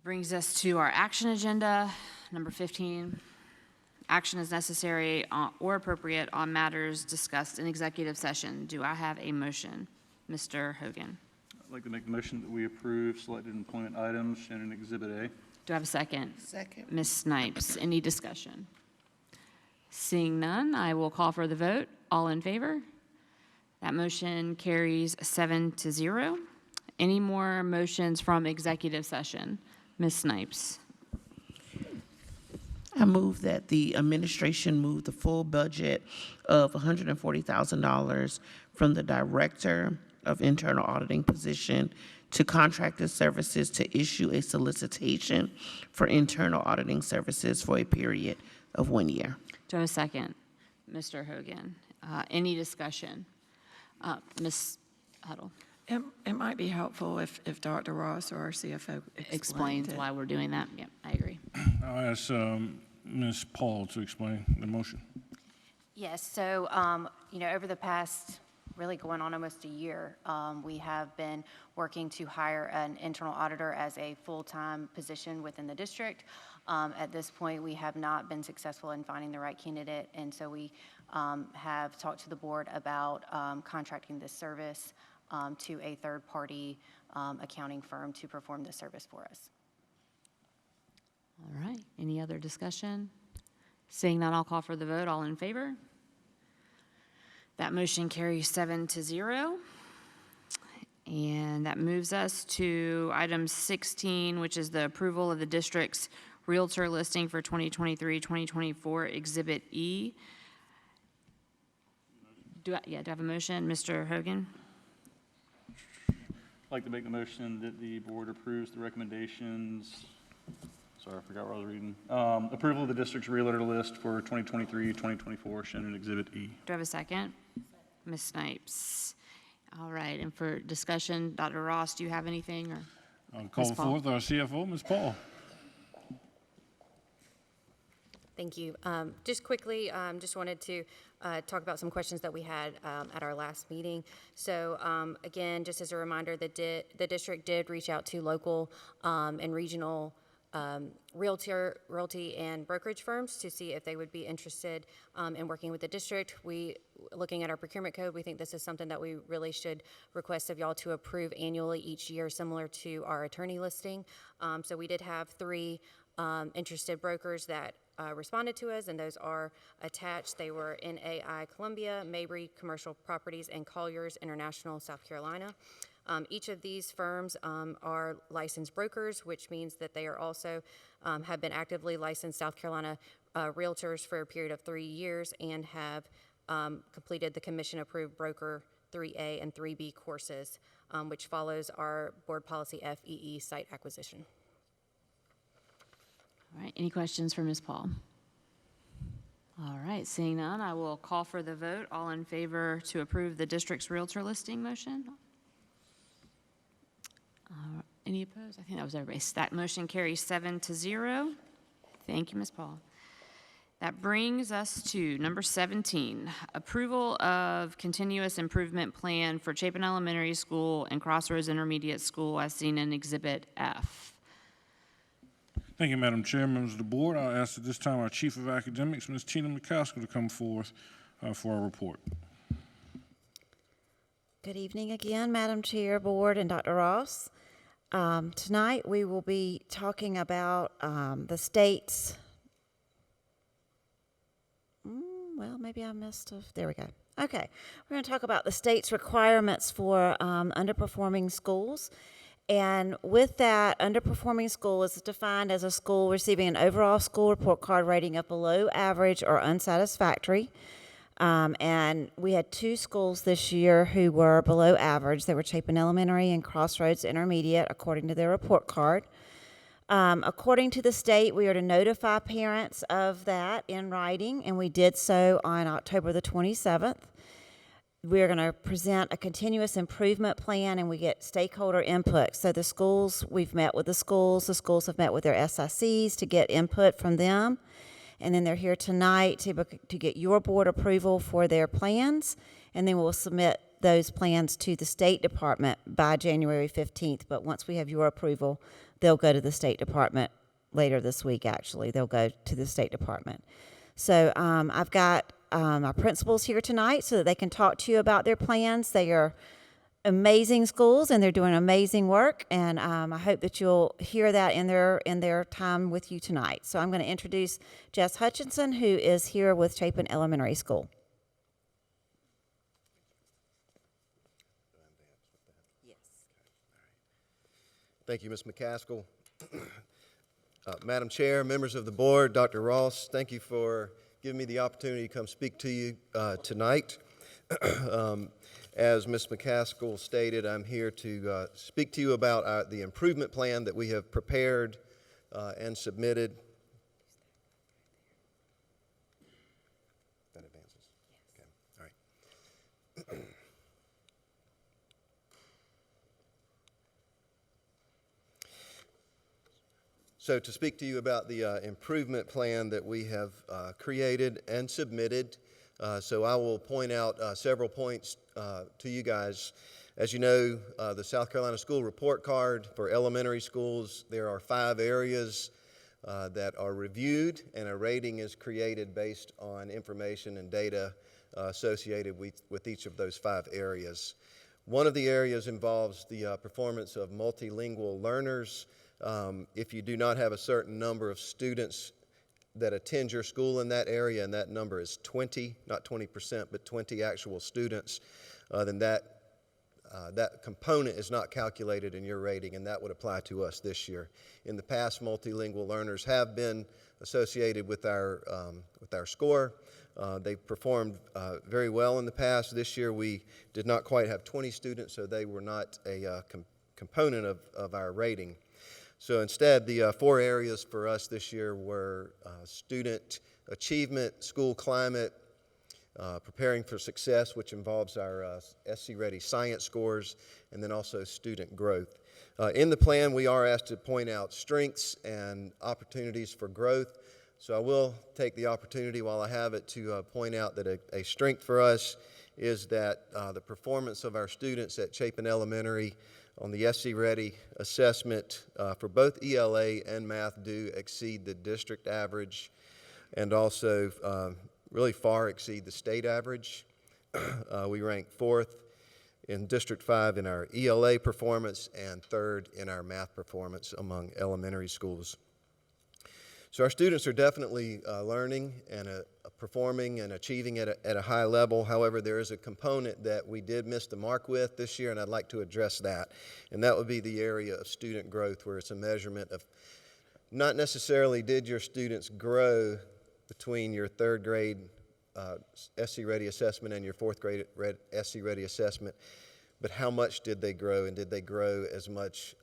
Brings us to our action agenda, number 15. Action is necessary or appropriate on matters discussed in executive session. Do I have a motion? Mr. Hogan. I'd like to make the motion that we approve selected employment items shown in Exhibit A. Do I have a second? Second. Ms. Snipes, any discussion? Seeing none, I will call for the vote. All in favor? That motion carries 7-0. Any more motions from executive session? Ms. Snipes. I move that the administration move the full budget of $140,000 from the Director of Internal Auditing position to contracted services to issue a solicitation for internal auditing services for a period of 1 year. Do I have a second? Mr. Hogan. Any discussion? Ms. Huddle It might be helpful if Dr. Ross or our CFO explains it. why we're doing that. Yep, I agree. I'll ask Ms. Paul to explain the motion. Yes, so, over the past, really going on almost a year, we have been working to hire an internal auditor as a full-time position within the district. At this point, we have not been successful in finding the right candidate, and so we have talked to the board about contracting this service to a third-party accounting firm to perform this service for us. All right. Any other discussion? Seeing none, I'll call for the vote. All in favor? That motion carries 7-0. And that moves us to item 16, which is the approval of the district's Realtor listing for 2023-2024, Exhibit E. Do I have a motion? Mr. Hogan? I'd like to make the motion that the board approves the recommendations. Sorry, I forgot what I was reading. Approval of the district's realtor list for 2023-2024 shown in Exhibit E. Do I have a second? Ms. Snipes. All right, and for discussion, Dr. Ross, do you have anything? Or I'll call Ms. Paul. forth our CFO, Ms. Paul. Thank you. Just quickly, just wanted to talk about some questions that we had at our last meeting. So again, just as a reminder, the district did reach out to local and regional realty and brokerage firms to see if they would be interested in working with the district. Looking at our procurement code, we think this is something that we really should request of y'all to approve annually each year, similar to our attorney listing. So we did have 3 interested brokers that responded to us, and those are attached. They were NAI Columbia, Mabry Commercial Properties, and Colliers International, South Carolina. Each of these firms are licensed brokers, which means that they are also have been actively licensed South Carolina realtors for a period of 3 years and have completed the commission-approved broker 3A and 3B courses, which follows our board policy FEE site acquisition. All right, any questions for Ms. Paul? All right, seeing none, I will call for the vote. All in favor to approve the district's realtor listing motion? Any opposed? I think that was everybody. That motion carries 7-0. Thank you, Ms. Paul. That brings us to number 17, approval of continuous improvement plan for Chapin Elementary School and Crossroads Intermediate School as seen in Exhibit F. Thank you, Madam Chair, members of the board. I'll ask at this time our Chief of Academics, Ms. Tina McCaskill, to come forth for our report. Good evening again, Madam Chair, Board, and Dr. Ross. Tonight we will be talking about the state's, well, maybe I missed, there we go. Okay, we're going to talk about the state's requirements for underperforming schools. And with that, underperforming school is defined as a school receiving an overall school report card rating of below average or unsatisfactory. And we had 2 schools this year who were below average. They were Chapin Elementary and Crossroads Intermediate, according to their report card. According to the state, we are to notify parents of that in writing, and we did so on October the 27th. We're going to present a continuous improvement plan, and we get stakeholder input. So the schools, we've met with the schools have met with their SICs to get input from them. And then they're here tonight to get your board approval for their plans, and then we'll submit those plans to the State Department by January 15th. But once we have your approval, they'll go to the State Department later this week, actually. They'll go to the State Department. So I've got our principals here tonight so that they can talk to you about their plans. They are amazing schools, and they're doing amazing work, and I hope that you'll hear that in their time with you tonight. So I'm going to introduce Jess Hutchinson, who is here with Chapin Elementary School. Thank you, Ms. McCaskill. Madam Chair, members of the board, Dr. Ross, thank you for giving me the opportunity to come speak to you tonight. As Ms. McCaskill stated, I'm here to speak to you about the improvement plan that we have prepared and submitted. That advances? Okay, all right. So to speak to you about the improvement plan that we have created and submitted, so I will point out several points to you guys. As you know, the South Carolina School Report Card for elementary schools, there are 5 areas that are reviewed, and a rating is created based on information and data associated with each of those 5 areas. One of the areas involves the performance of multilingual learners. If you do not have a certain number of students that attend your school in that area, and that number is 20, not 20%, but 20 actual students, then that component is not calculated in your rating, and that would apply to us this year. In the past, multilingual learners have been associated with our score. They've performed very well in the past. This year, we did not quite have 20 students, so they were not a component of our rating. So instead, the 4 areas for us this year were student achievement, school climate, preparing for success, which involves our SC Ready science scores, and then also student growth. In the plan, we are asked to point out strengths and opportunities for growth. So I will take the opportunity while I have it to point out that a strength for us is that the performance of our students at Chapin Elementary on the SC Ready assessment for both ELA and math do exceed the district average, and also really far exceed the state average. We rank 4th in District 5 in our ELA performance and 3rd in our math performance among elementary schools. So our students are definitely learning and performing and achieving at a high level. However, there is a component that we did miss the mark with this year, and I'd like to address that. And that would be the area of student growth, where it's a measurement of not necessarily did your students grow between your 3rd grade SC Ready assessment and your 4th grade SC Ready assessment, but how much did they grow, and did they grow as much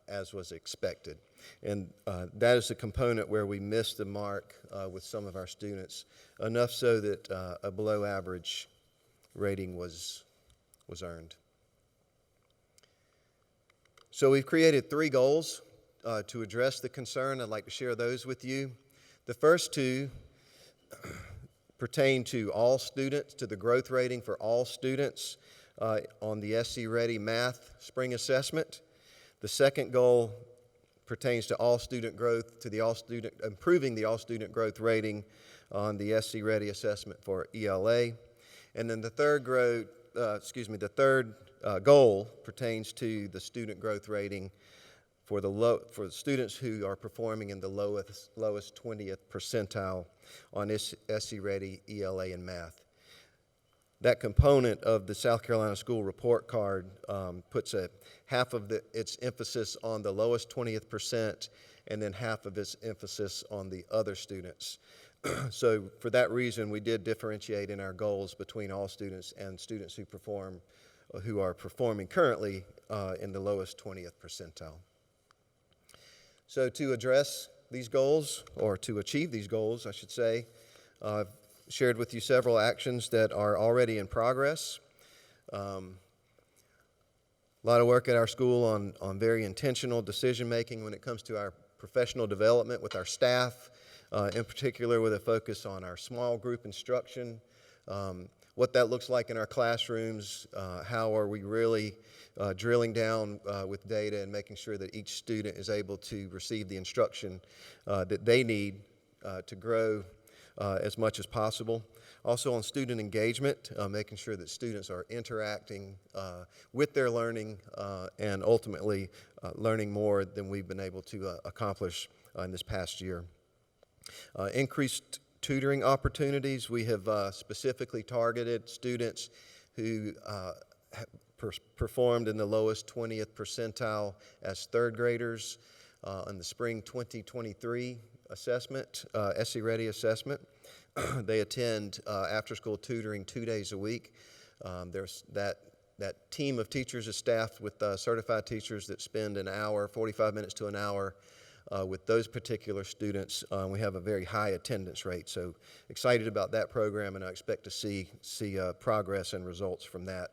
as was expected? And that is a component where we missed the mark with some of our students, enough so that a below average rating was earned. So we've created 3 goals to address the concern. I'd like to share those with you. The first 2 pertain to all students, to the growth rating for all students on the SC Ready Math Spring Assessment. The second goal pertains to all student growth, to the improving the all student growth rating on the SC Ready assessment for ELA. And then the third goal pertains to the student growth rating for the students who are performing in the lowest 20th percentile on SC Ready, ELA, and math. That component of the South Carolina School Report Card puts half of its emphasis on the lowest 20th percent, and then half of its emphasis on the other students. So for that reason, we did differentiate in our goals between all students and students who are performing currently in the lowest 20th percentile. So to address these goals, or to achieve these goals, I should say, I've shared with you several actions that are already in progress. A lot of work at our school on very intentional decision-making when it comes to our professional development with our staff, in particular with a focus on our small group instruction. what that looks like in our classrooms, how are we really drilling down with data and making sure that each student is able to receive the instruction that they need to grow as much as possible. Also on student engagement, making sure that students are interacting with their learning and ultimately learning more than we've been able to accomplish in this past year. Increased tutoring opportunities. We have specifically targeted students who performed in the lowest 20th percentile as third graders in the spring 2023 assessment, SC Ready assessment. They attend after-school tutoring 2 days a week. There's that team of teachers is staffed with certified teachers that spend an hour, 45 minutes to an hour with those particular students. We have a very high attendance rate, so excited about that program, and I expect to see progress and results from that.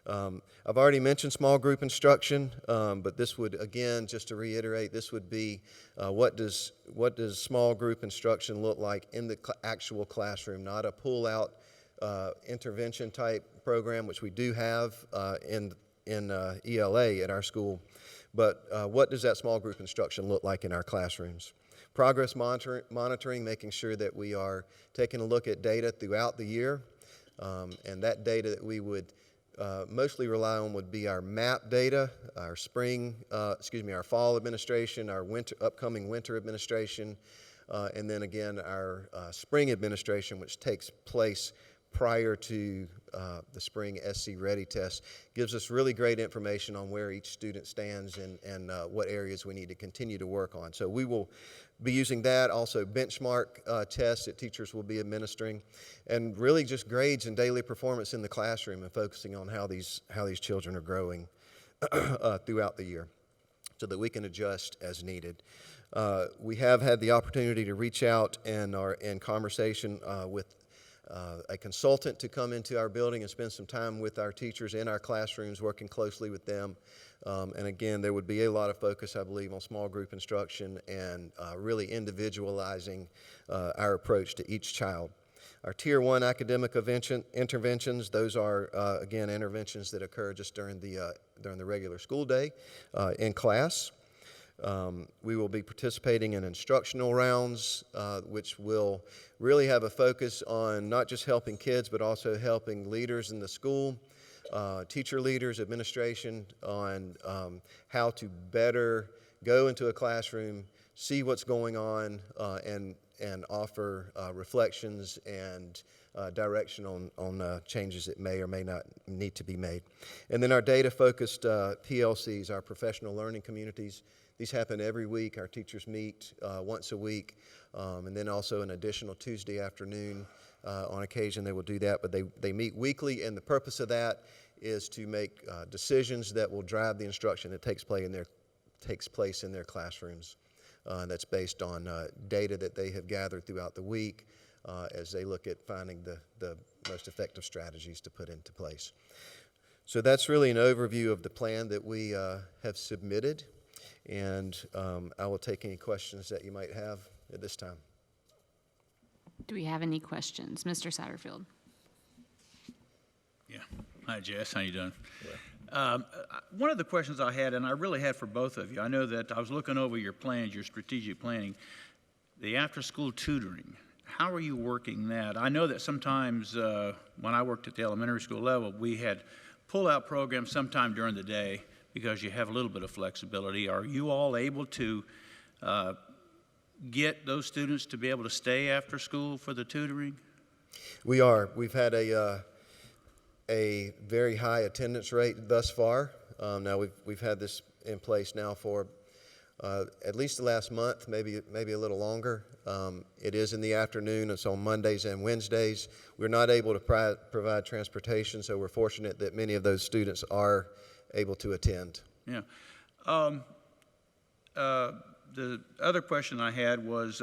I've already mentioned small group instruction, but this would, again, just to reiterate, this would be what does small group instruction look like in the actual classroom, not a pull-out intervention type program, which we do have in ELA at our school, but what does that small group instruction look like in our classrooms? Progress monitoring, making sure that we are taking a look at data throughout the year, and that data that we would mostly rely on would be our MAP data, our our fall administration, our upcoming winter administration, and then again our spring administration, which takes place prior to the spring SC Ready test. Gives us really great information on where each student stands and what areas we need to continue to work on. So we will be using that, also benchmark tests that teachers will be administering, and really just grades and daily performance in the classroom and focusing on how these children are growing throughout the year so that we can adjust as needed. We have had the opportunity to reach out and are in conversation with a consultant to come into our building and spend some time with our teachers in our classrooms, working closely with them. And again, there would be a lot of focus, I believe, on small group instruction and really individualizing our approach to each child. Our Tier 1 academic interventions, those are, again, interventions that occur just during the regular school day in class. We will be participating in instructional rounds, which will really have a focus on not just helping kids, but also helping leaders in the school, teacher leaders, administration, on how to better go into a classroom, see what's going on, and offer reflections and direction on changes that may or may not need to be made. And then our data-focused PLCs, our professional learning communities. These happen every week. Our teachers meet once a week, and then also an additional Tuesday afternoon. On occasion, they will do that, but they meet weekly, and the purpose of that is to make decisions that will drive the instruction that takes place in their classrooms. That's based on data that they have gathered throughout the week as they look at finding the most effective strategies to put into place. So that's really an overview of the plan that we have submitted. And I will take any questions that you might have at this time. Do we have any questions? Mr. Satterfield? Yeah. Hi, Jess. How you doing? One of the questions I had, and I really had for both of you, I know that I was looking over your plans, your strategic planning, the after-school tutoring. How are you working that? I know that sometimes when I worked at the elementary school level, we had pull-out programs sometime during the day because you have a little bit of flexibility. Are you all able to get those students to be able to stay after school for the tutoring? We are. We've had a very high attendance rate thus far. Now we've had this in place now for at least the last month, maybe a little longer. It is in the afternoon. It's on Mondays and Wednesdays. We're not able to provide transportation, so we're fortunate that many of those students are able to attend. Yeah. The other question I had was,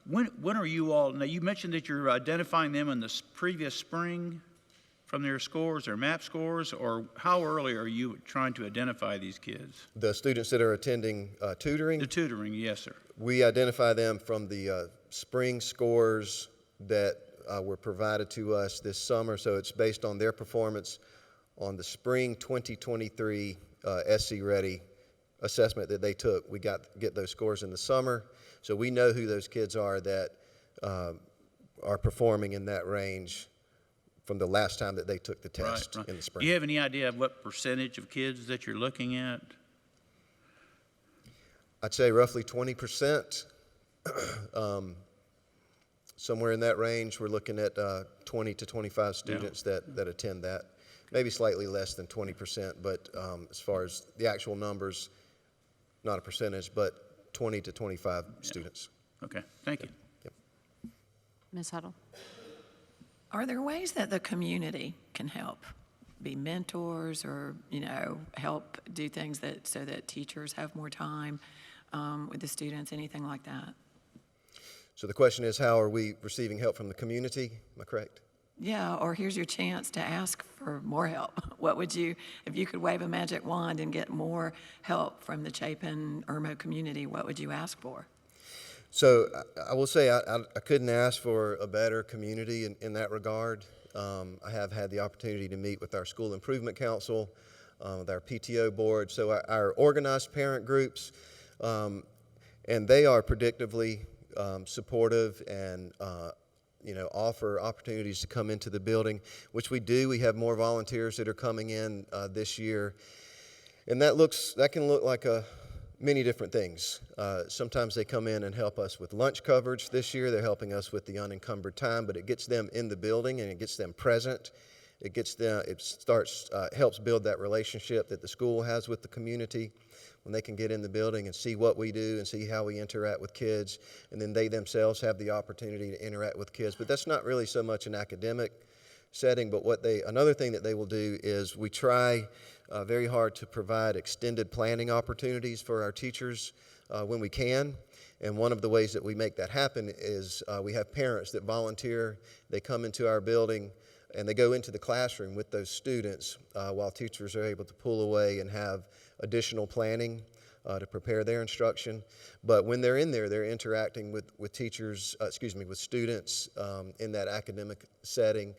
when are you all, now you mentioned that you're identifying them in the previous spring from their scores or MAP scores, or how early are you trying to identify these kids? The students that are attending tutoring? The tutoring, yes, sir. We identify them from the spring scores that were provided to us this summer. So it's based on their performance on the spring 2023 SC Ready assessment that they took. We get those scores in the summer, so we know who those kids are that are performing in that range from the last time that they took the test Right. in the spring. Do you have any idea of what percentage of kids that you're looking at? I'd say roughly 20%. Somewhere in that range, we're looking at 20 to 25 students that attend that. Maybe slightly less than 20%, but as far as the actual numbers, not a percentage, but 20 to 25 students. Okay, thank you. Ms. Huddle? Are there ways that the community can help? Be mentors or, help do things so that teachers have more time with the students, anything like that? So the question is, how are we receiving help from the community? Am I correct? Yeah, or here's your chance to ask for more help. What would you, if you could wave a magic wand and get more help from the Chapin Irmo community, what would you ask for? So I will say I couldn't ask for a better community in that regard. I have had the opportunity to meet with our School Improvement Council, with our PTO board, so our organized parent groups, and they are predictably supportive and offer opportunities to come into the building, which we do. We have more volunteers that are coming in this year, and that can look like many different things. Sometimes they come in and help us with lunch coverage. This year they're helping us with the unencumbered time, but it gets them in the building and it gets them present. Helps build that relationship that the school has with the community when they can get in the building and see what we do and see how we interact with kids, and then they themselves have the opportunity to interact with kids. But that's not really so much an academic setting, but another thing that they will do is we try very hard to provide extended planning opportunities for our teachers when we can. And one of the ways that we make that happen is we have parents that volunteer. They come into our building and they go into the classroom with those students while teachers are able to pull away and have additional planning to prepare their instruction. But when they're in there, they're interacting with students in that academic setting.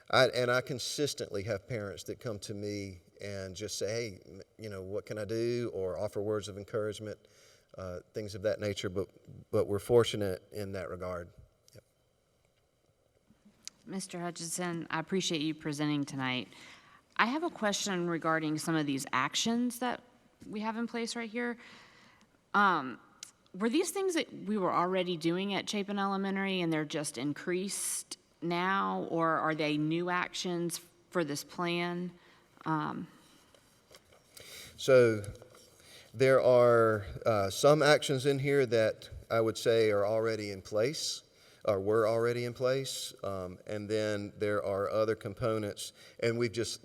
I consistently have parents that come to me and just say, hey, what can I do? Or offer words of encouragement, things of that nature. But we're fortunate in that regard. Yep. Mr. Hutchinson, I appreciate you presenting tonight. I have a question regarding some of these actions that we have in place right here. Were these things that we were already doing at Chapin Elementary and they're just increased now, or are they new actions for this plan? So there are some actions in here that I would say are already in place, or were already in place, and then there are other components, and we've just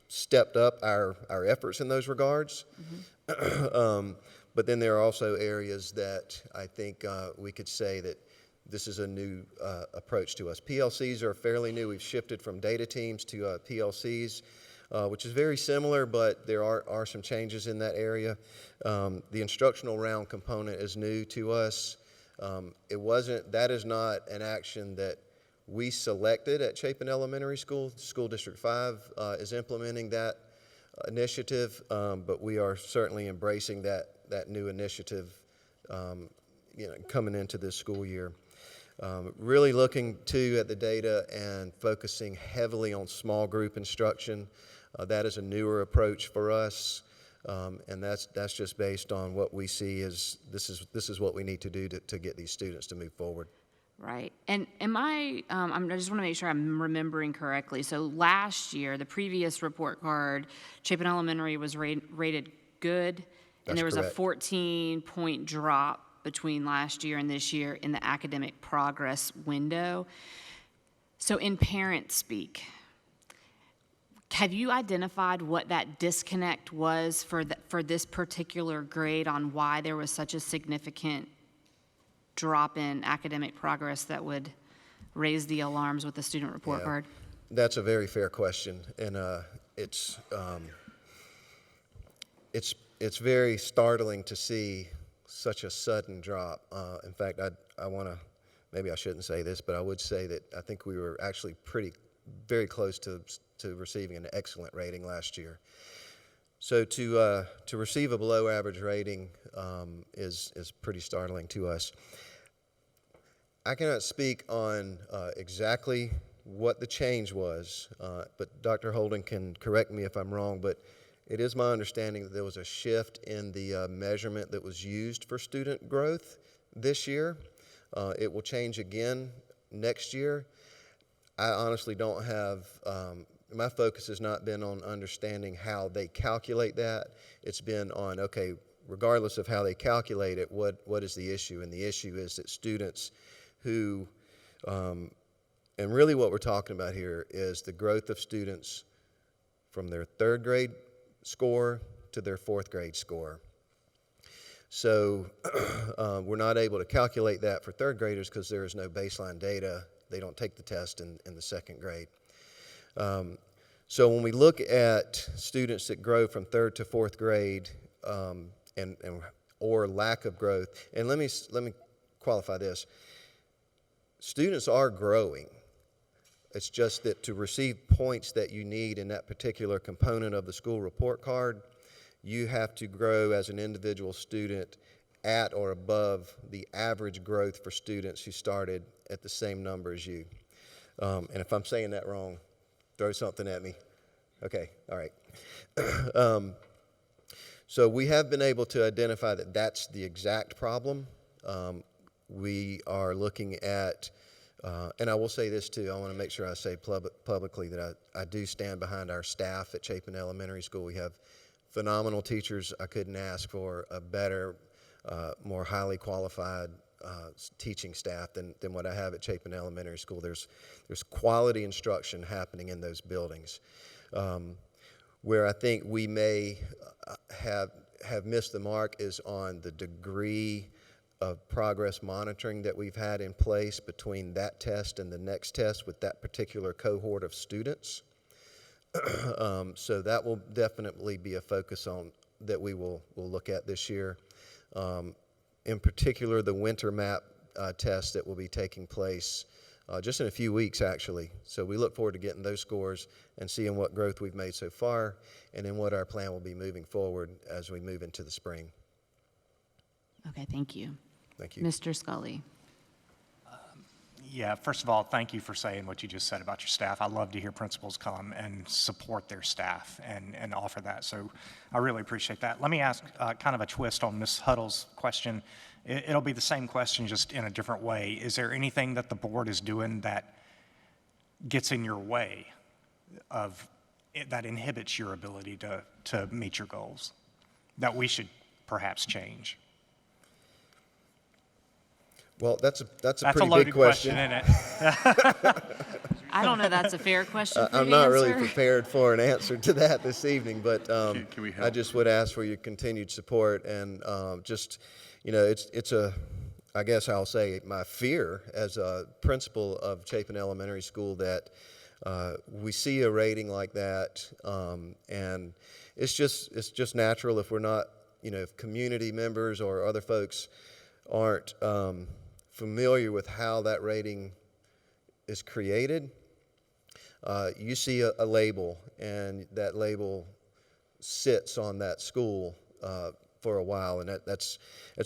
stepped up our efforts in those regards. Mm-hmm. But then there are also areas that I think we could say that this is a new approach to us. PLCs are fairly new. We've shifted from data teams to PLCs, which is very similar, but there are some changes in that area. The instructional round component is new to us. That is not an action that we selected at Chapin Elementary School. School District 5 is implementing that initiative, but we are certainly embracing that new initiative coming into this school year. Really looking too at the data and focusing heavily on small group instruction. That is a newer approach for us, and that's just based on what we see as this is what we need to do to get these students to move forward. Right. And I just want to make sure I'm remembering correctly. So last year, the previous report card, Chapin Elementary was rated good, and there was correct. a 14-point drop between last year and this year in the academic progress window. So in parent speak, have you identified what that disconnect was for this particular grade on why there was such a significant drop in academic progress that would raise the alarms with the student report card? That's a very fair question, and it's very startling to see such a sudden drop. In fact, I want to maybe I shouldn't say this, but I would say that I think we were actually very close to receiving an excellent rating last year. So to receive a below average rating is pretty startling to us. I cannot speak on exactly what the change was, but Dr. Holden can correct me if I'm wrong, but it is my understanding that there was a shift in the measurement that was used for student growth this year. It will change again next year. I honestly don't have, my focus has not been on understanding how they calculate that. It's been on, okay, regardless of how they calculate it, what is the issue? And the issue is that students who, and really what we're talking about here is the growth of students from their third grade score to their fourth grade score. So we're not able to calculate that for third graders because there is no baseline data. They don't take the test in the second grade. So when we look at students that grow from third to fourth grade or lack of growth, and let me qualify this. Students are growing. It's just that to receive points that you need in that particular component of the school report card, you have to grow as an individual student at or above the average growth for students who started at the same number as you. And if I'm saying that wrong, throw something at me. Okay, all right. So we have been able to identify that that's the exact problem. We are looking at, and I will say this too, I want to make sure I say publicly that I do stand behind our staff at Chapin Elementary School. We have phenomenal teachers. I couldn't ask for a better, more highly qualified teaching staff than what I have at Chapin Elementary School. There's quality instruction happening in those buildings. Where I think we may have missed the mark is on the degree of progress monitoring that we've had in place between that test and the next test with that particular cohort of students. So that will definitely be a focus on that we will look at this year. In particular, the winter map test that will be taking place just in a few weeks, actually. So we look forward to getting those scores and seeing what growth we've made so far and then what our plan will be moving forward as we move into the spring. Okay, thank you. Thank you. Mr. Scully. Yeah, first of all, thank you for saying what you just said about your staff. I love to hear principals come and support their staff and offer that. So I really appreciate that. Let me ask kind of a twist on Ms. Huddle's question. It'll be the same question, just in a different way. Is there anything that the board is doing that gets in your way of that inhibits your ability to meet your goals that we should perhaps change? Well, that's a That's pretty a loaded big question. isn't it? I don't know that's a fair question for you I'm to not really answer. prepared for an answer to that this evening, but Can we I help? just would ask for your continued support and just, you know, it's a, I guess I'll say my fear as a principal of Chapin Elementary School that we see a rating like that, and it's just natural if we're not, you know, if community members or other folks aren't familiar with how that rating is created. You see a label, and that label sits on that school for a while, and that's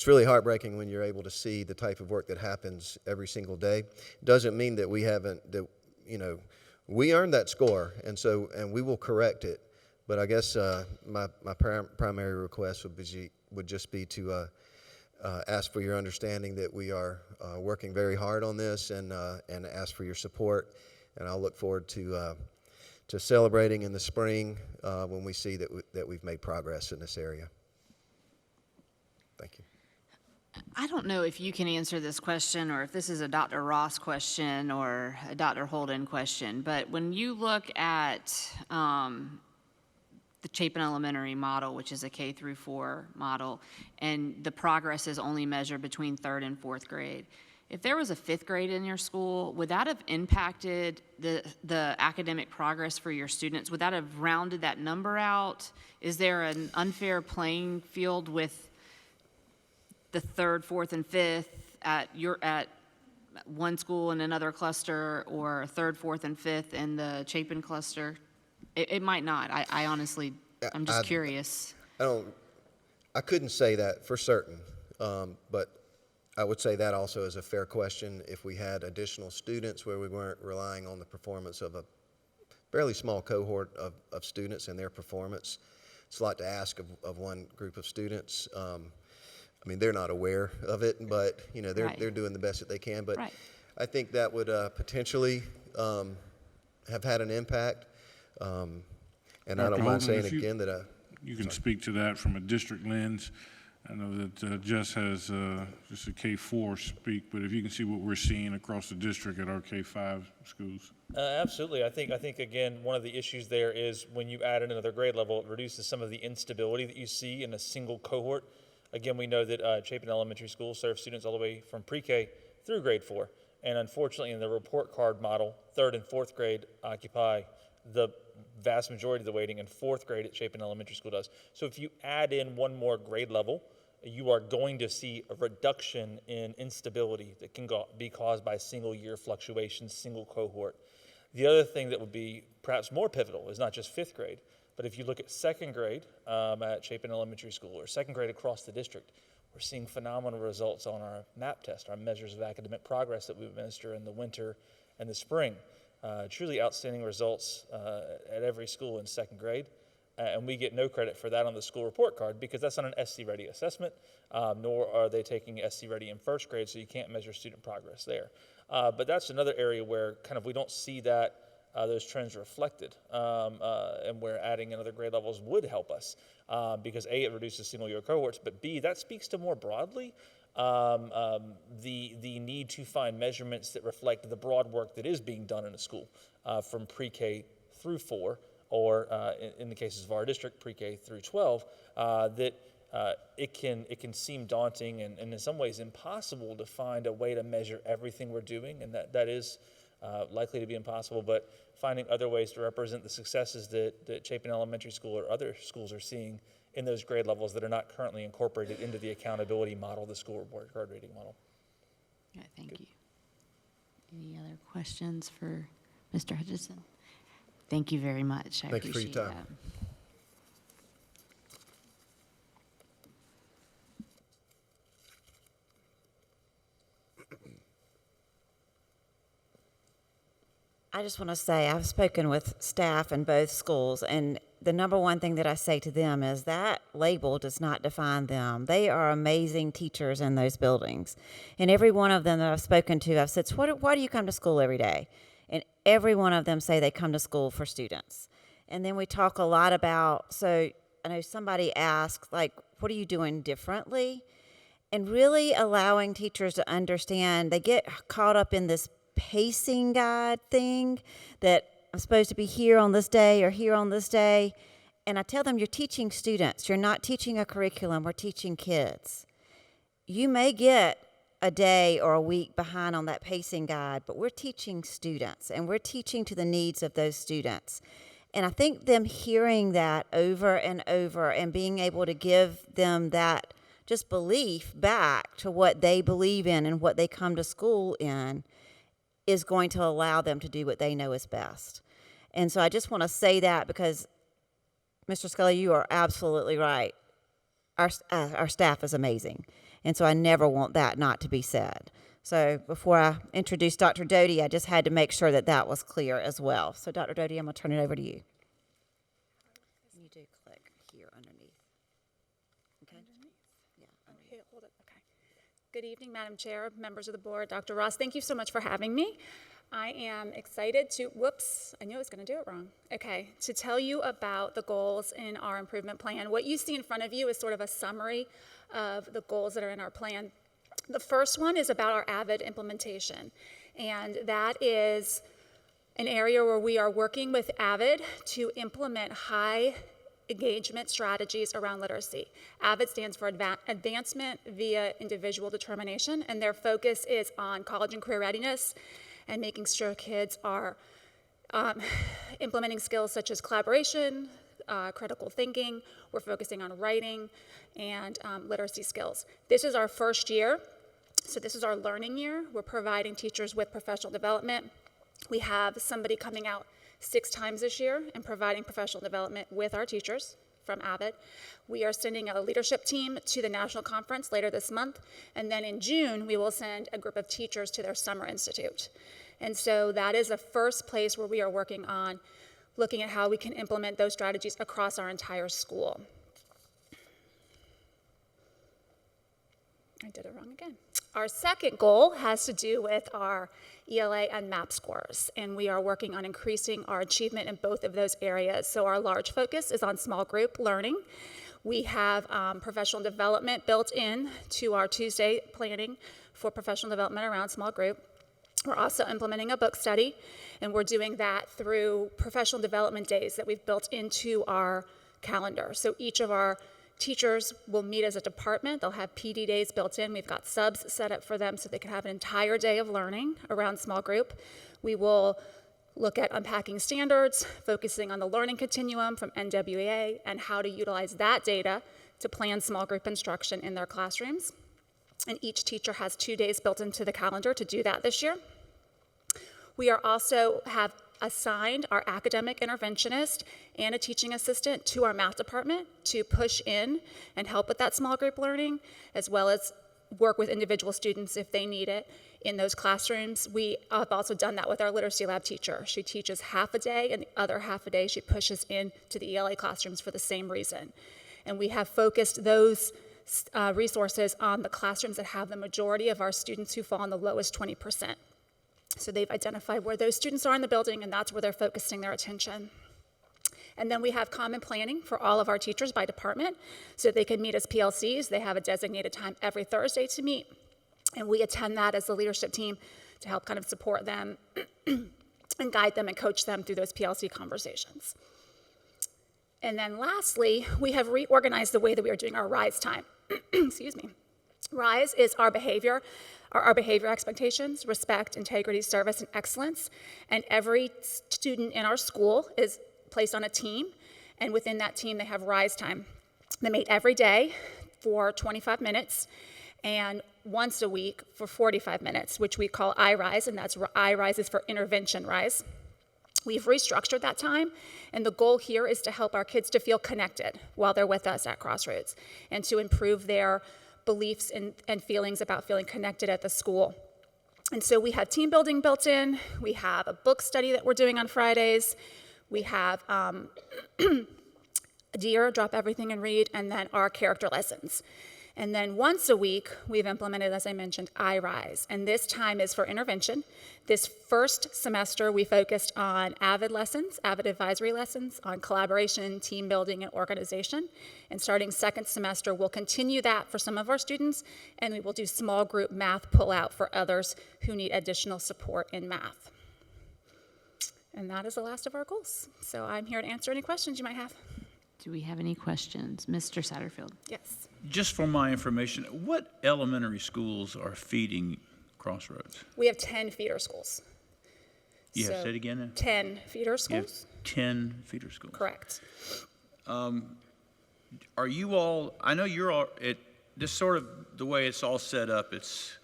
really heartbreaking when you're able to see the type of work that happens every single day. Doesn't mean that we haven't, that, you know, we earned that score, and we will correct it. But I guess my primary request would just be to ask for your understanding that we are working very hard on this, and ask for your support. And I'll look forward to celebrating in the spring when we see that we've made progress in this area. Thank you. I don't know if you can answer this question or if this is a Dr. Ross question or a Dr. Holden question, but when you look at the Chapin Elementary model, which is a K through 4 model, and the progress is only measured between third and fourth grade. If there was a fifth grade in your school, would that have impacted the academic progress for your students? Would that have rounded that number out? Is there an unfair playing field with the third, fourth, and fifth at one school in another cluster or third, fourth, and fifth in the Chapin cluster? It might not. I honestly, I'm just curious. I couldn't say that for certain, but I would say that also is a fair question. If we had additional students where we weren't relying on the performance of a fairly small cohort of students and their performance, it's a lot to ask of one group of students. I mean, they're not aware of it, but they're doing the best that they can. But Right. I think that would potentially have had an impact. And I Dr. don't mind Holden, saying if you- again that You can speak to that from a district lens. I know that Jess has just a K-4 speak, but if you can see what we're seeing across the district at our K-5 schools. Absolutely. I think again, one of the issues there is when you add in another grade level, it reduces some of the instability that you see in a single cohort. Again, we know that Chapin Elementary School serves students all the way from pre-K through grade 4. And unfortunately, in the report card model, 3rd and 4th grade occupy the vast majority of the weighting, and 4th grade at Chapin Elementary School does. So if you add in one more grade level, you are going to see a reduction in instability that can be caused by single year fluctuations, single cohort. The other thing that would be perhaps more pivotal is not just 5th grade, but if you look at 2nd grade at Chapin Elementary School or 2nd grade across the district, we're seeing phenomenal results on our MAP test, our measures of academic progress that we administer in the winter and the spring. Truly outstanding results at every school in 2nd grade. And we get no credit for that on the school report card because that's not an SC Ready assessment, nor are they taking SC Ready in 1st grade, so you can't measure student progress there. But that's another area where kind of we don't see that those trends reflected, and where adding another grade levels would help us because A, it reduces single year cohorts, but B, that speaks to more broadly the need to find measurements that reflect the broad work that is being done in a school from pre-K through 4, or in the cases of our district, pre-K through 12, that it can seem daunting and in some ways impossible to find a way to measure everything we're doing, and that is likely to be impossible, but finding other ways to represent the successes that Chapin Elementary School or other schools are seeing in those grade levels that are not currently incorporated into the accountability model, the school report card rating model. Yeah, thank you. Any other questions for Mr. Hutchison? Thank you very much. I Thank you for your appreciate time. that. I just want to say I've spoken with staff in both schools, and the number one thing that I say to them is that label does not define them. They are amazing teachers in those buildings. And every one of them that I've spoken to, I've said, so why do you come to school every day? And every one of them say they come to school for students. And then we talk a lot about, so I know somebody asked, like, what are you doing differently? And really allowing teachers to understand, they get caught up in this pacing guide thing that I'm supposed to be here on this day or here on this day. And I tell them, you're teaching students. You're not teaching a curriculum. We're teaching kids. You may get a day or a week behind on that pacing guide, but we're teaching students, and we're teaching to the needs of those students. And I think them hearing that over and over and being able to give them that just belief back to what they believe in and what they come to school in is going to allow them to do what they know is best. And so I just want to say that because, Mr. Scully, you are absolutely right. Our staff is amazing. And so I never want that not to be said. So before I introduce Dr. Doty, I just had to make sure that that was clear as well. So Dr. Doty, I'm going to turn it over to you. You do click here underneath. Okay? Yeah, underneath. Here, hold it. Okay. Good evening, Madam Chair, members of the board, Dr. Ross. Thank you so much for having me. I am excited to, whoops, I knew I was going to do it wrong. Okay, to tell you about the goals in our improvement plan. What you see in front of you is sort of a summary of the goals that are in our plan. The first one is about our AVID implementation, and that is an area where we are working with AVID to implement high engagement strategies around literacy. AVID stands for Advancement via Individual Determination, and their focus is on college and career readiness and making sure kids are implementing skills such as collaboration, critical thinking. We're focusing on writing and literacy skills. This is our first year So this is our learning year. We're providing teachers with professional development. We have somebody coming out 6 times this year and providing professional development with our teachers from Avid. We are sending a leadership team to the national conference later this month, and then in June, we will send a group of teachers to their summer institute. And so that is the first place where we are working on looking at how we can implement those strategies across our entire school. I did it wrong again. Our second goal has to do with our ELA and MAP scores, and we are working on increasing our achievement in both of those areas. So our large focus is on small group learning. We have professional development built in to our Tuesday planning for professional development around small group. We're also implementing a book study, and we're doing that through professional development days that we've built into our calendar. So each of our teachers will meet as a department. They'll have PD days built in. We've got subs set up for them so they can have an entire day of learning around small group. We will look at unpacking standards, focusing on the learning continuum from NWEA and how to utilize that data to plan small group instruction in their classrooms. And each teacher has 2 days built into the calendar to do that this year. We are also have assigned our academic interventionist and a teaching assistant to our math department to push in and help with that small group learning, as well as work with individual students if they need it in those classrooms. We have also done that with our literacy lab teacher. She teaches half a day, and the other half a day she pushes in to the ELA classrooms for the same reason. And we have focused those resources on the classrooms that have the majority of our students who fall in the lowest 20%. So they've identified where those students are in the building, and that's where they're focusing their attention. And then we have common planning for all of our teachers by department, so they can meet as PLCs. They have a designated time every Thursday to meet, and we attend that as the leadership team to help kind of support them and guide them and coach them through those PLC conversations. And then lastly, we have reorganized the way that we are doing our RISE time. Excuse me. RISE is our behavior expectations, respect, integrity, service, and excellence. And every student in our school is placed on a team, and within that team they have RISE time. They meet every day for 25 minutes and once a week for 45 minutes, which we call iRISE, and that's iRISE is for intervention RISE. We've restructured that time, and the goal here is to help our kids to feel connected while they're with us at Crossroads and to improve their beliefs and feelings about feeling connected at the school. And so we have team building built in. We have a book study that we're doing on Fridays. We have DEAR, Drop Everything and Read, and then our character lessons. And then once a week, we've implemented, as I mentioned, iRISE. And this time is for intervention. This first semester, we focused on AVID lessons, AVID advisory lessons, on collaboration, team building, and organization. And starting second semester, we'll continue that for some of our students, and we will do small group math pull-out for others who need additional support in math. And that is the last of our goals. So I'm here to answer any questions you might have. Do we have any questions? Mr. Satterfield? Yes. Just for my information, what elementary schools are feeding Crossroads? We have 10 feeder schools. Yeah, So, say it again. 10 feeder You have schools? 10 feeder schools. Correct. Are you all, I know you're all, this sort of, the way it's all set up, it's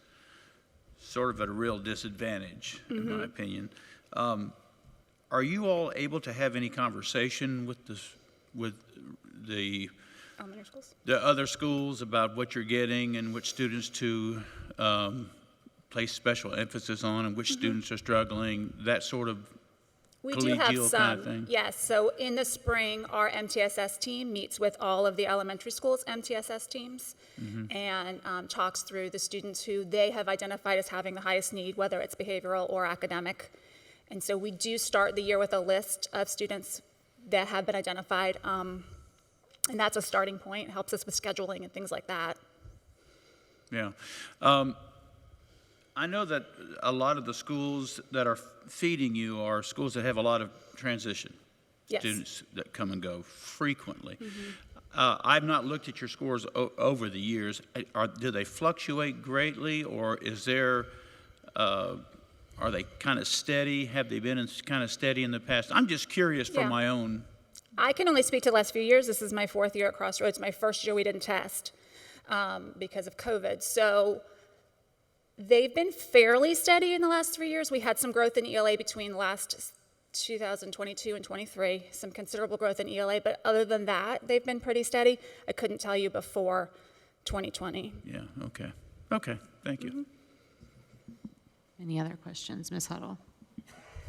sort of at a real disadvantage, in my opinion. Are you all able to have any conversation with the Elementary schools? the other schools about what you're getting and which students to place special emphasis on and which students are struggling, that sort of We do have collegial kind of some, thing? yes. So in the spring, our MTSS team meets with all of the elementary schools' MTSS teams and talks through the students who they have identified as having the highest need, whether it's behavioral or academic. And so we do start the year with a list of students that have been identified, and that's a starting point. It helps us with scheduling and things like that. Yeah. I know that a lot of the schools that are feeding you are schools that have a lot of transition. Yes. Students that come and go frequently. I've not looked at your scores over the years. Do they fluctuate greatly, or is there, are they kind of steady? Have they been kind of steady in the past? I'm just curious for Yeah. my own. I can only speak to the last few years. This is my 4th year at Crossroads. My first year we didn't test because of COVID. So They've been fairly steady in the last 3 years. We had some growth in ELA between last 2022 and 23, some considerable growth in ELA, but other than that, they've been pretty steady. I couldn't tell you before 2020. Yeah, okay. Okay, thank you. Any other questions, Ms. Huddle?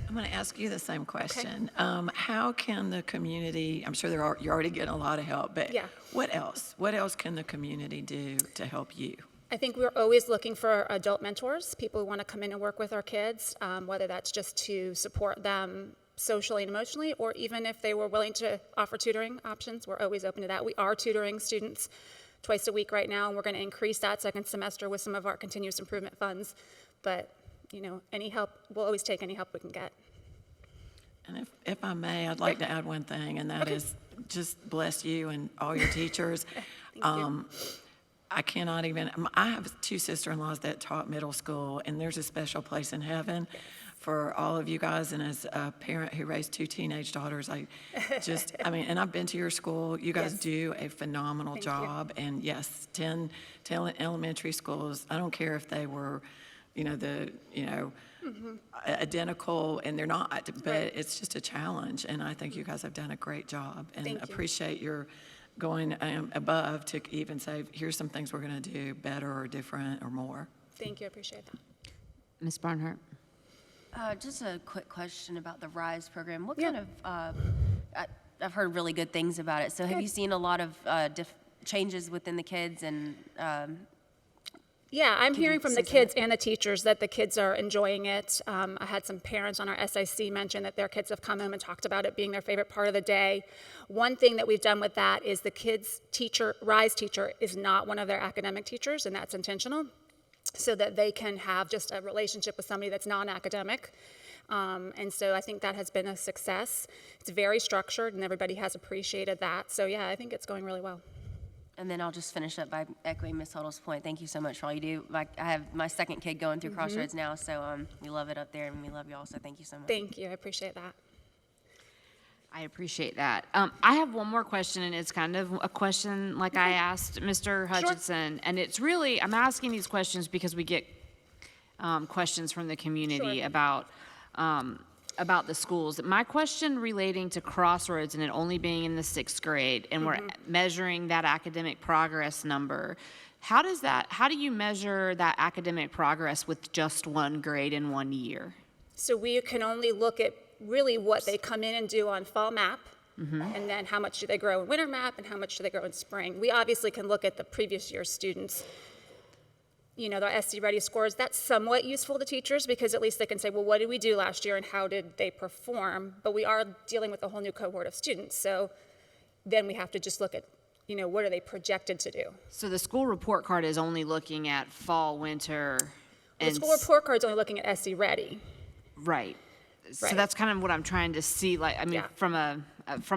I'm going to ask you the same question. How can the community, I'm sure you're already getting a lot of help, but Yeah. what else? What else can the community do to help you? I think we're always looking for adult mentors, people who want to come in and work with our kids, whether that's just to support them socially and emotionally, or even if they were willing to offer tutoring options, we're always open to that. We are tutoring students twice a week right now, and we're going to increase that second semester with some of our continuous improvement funds. But, you know, any help, we'll always take any help we can get. And if I may, I'd like to add one thing, and that is just bless you and all your teachers. I cannot even, I have two sister-in-laws that taught middle school, and there's a special place in heaven for all of you guys. And as a parent who raised two teenage daughters, I mean, and I've been to your school. You guys do a phenomenal job. And yes, 10 elementary schools, I don't care if they were, identical, and they're not, but it's just a challenge. And I think you guys have done a great job, and appreciate your going above to even say, here's some things we're going to do better or different or more. Thank you, I appreciate that. Ms. Barnhart? Just a quick question about the RISE program. What kind of, I've heard really good things about it. So have you seen a lot of changes within the kids and? Yeah, I'm hearing from the kids and the teachers that the kids are enjoying it. I had some parents on our SIC mention that their kids have come home and talked about it being their favorite part of the day. One thing that we've done with that is the kids' teacher, RISE teacher, is not one of their academic teachers, and that's intentional, so that they can have just a relationship with somebody that's non-academic. And so I think that has been a success. It's very structured, and everybody has appreciated that. So yeah, I think it's going really well. And then I'll just finish up by echoing Ms. Huddle's point. Thank you so much for all you do. I have my second kid going through Crossroads now, so we love it up there, and we love you all, so thank you so much. Thank you, I appreciate that. I appreciate that. I have one more question, and it's kind of a question like I asked Mr. Hutchinson. And it's really, I'm asking these questions because we get questions from the community about the schools. My question relating to Crossroads and it only being in the 6th grade, and we're measuring that academic progress number, how do you measure that academic progress with just one grade in 1 year? So we can only look at really what they come in and do on fall map, and then how much do they grow in winter map, and how much do they grow in spring. We obviously can look at the previous year's students, their SC Ready scores. That's somewhat useful to teachers because at least they can say, well, what did we do last year and how did they perform? But we are dealing with a whole new cohort of students. So then we have to just look at, what are they projected to do? So the school report card is only looking at fall, winter, and the school report card is only looking at SC Ready. Right. So that's kind of what I'm trying to see. Like, I mean, from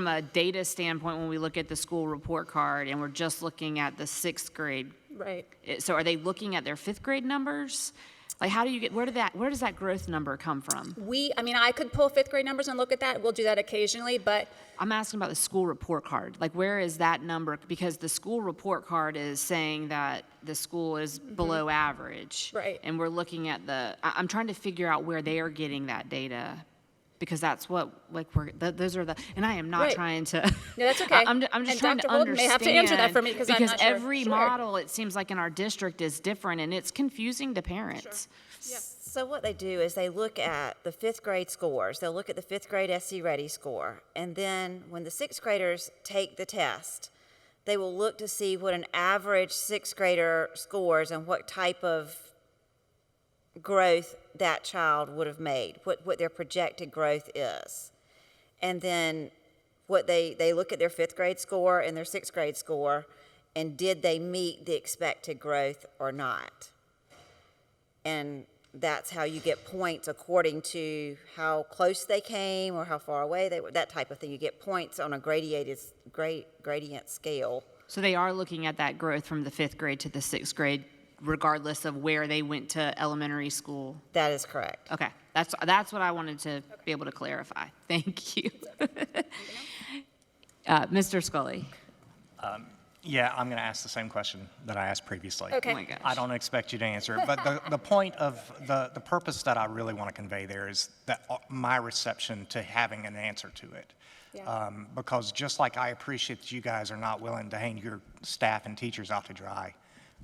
a data standpoint, when we look at the school report card and we're just looking at the 6th grade. Right. So are they looking at their 5th grade numbers? Like, how do you get, where does that growth number come from? I could pull 5th grade numbers and look at that. We'll do that occasionally, but. I'm asking about the school report card. Like, where is that number? Because the school report card is saying that the school is below average. Right. And we're looking at I'm trying to figure out where they are getting that data. Because that's what, those are and I am not trying to. No, that's okay. I'm just trying Dr. to Holden understand. may have to answer that for me because I'm not sure. Every model, it seems like in our district, is different, and it's confusing to parents. Sure. Yeah. So what they do is they look at the 5th grade scores. They'll look at the 5th grade SC Ready score. And then when the 6th graders take the test, they will look to see what an average 6th grader scores and what type of growth that child would have made, what their projected growth is. And then what they look at their 5th grade score and their 6th grade score, and did they meet the expected growth or not? And that's how you get points according to how close they came or how far away they were, that type of thing. You get points on a gradient scale. So they are looking at that growth from the 5th grade to the 6th grade, regardless of where they went to elementary school? That is correct. Okay, that's what I wanted to be able to clarify. Thank you. Mr. Scully. Yeah, I'm going to ask the same question that I asked previously. Okay. Oh my gosh. I don't expect you to answer it, but the point of the purpose that I really want to convey there is that my reception to having an answer to it. Yeah. Because just like I appreciate that you guys are not willing to hang your staff and teachers out to dry,